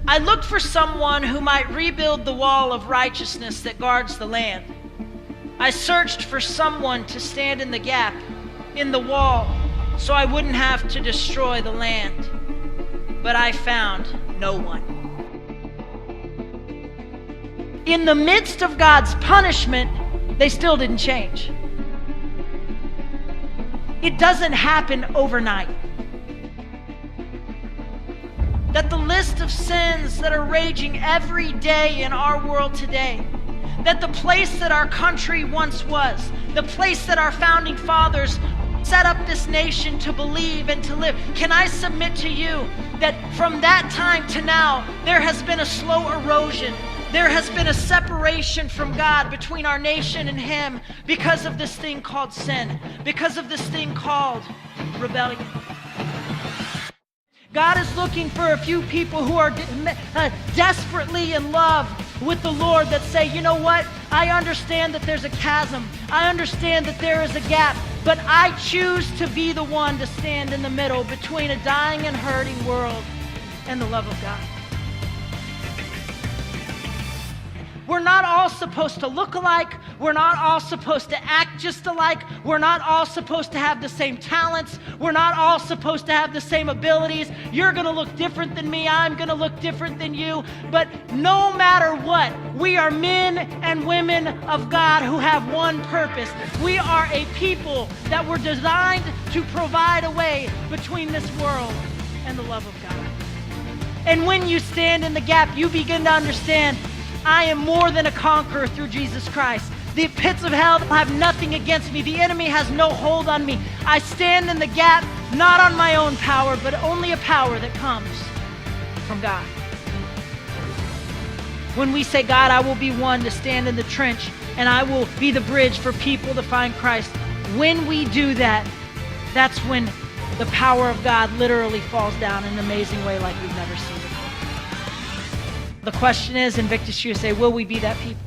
I looked for someone who might rebuild the wall of righteousness that guards the land. I searched for someone to stand in the gap, in the wall, so I wouldn't have to destroy the land. But I found no one. In the midst of God's punishment, they still didn't change. It doesn't happen overnight. That the list of sins that are raging every day in our world today, that the place that our country once was, the place that our founding fathers set up this nation to believe and to live, can I submit to you that from that time to now, there has been a slow erosion. There has been a separation from God between our nation and Him because of this thing called sin, because of this thing called rebellion. God is looking for a few people who are desperately in love with the Lord that say, you know what? I understand that there's a chasm. I understand that there is a gap, but I choose to be the one to stand in the middle between a dying and hurting world and the love of God. We're not all supposed to look alike. We're not all supposed to act just alike. We're not all supposed to have the same talents. We're not all supposed to have the same abilities. You're going to look different than me. I'm going to look different than you. But no matter what, we are men and women of God who have one purpose. We are a people that were designed to provide a way between this world and the love of God. And when you stand in the gap, you begin to understand, I am more than a conqueror through Jesus Christ. The pits of hell have nothing against me. The enemy has no hold on me. I stand in the gap, not on my own power, but only a power that comes from God. When we say, God, I will be one to stand in the trench, and I will be the bridge for people to find Christ. When we do that, that's when the power of God literally falls down in an amazing way like we've never seen before. The question is, Invictus USA, will we be that people?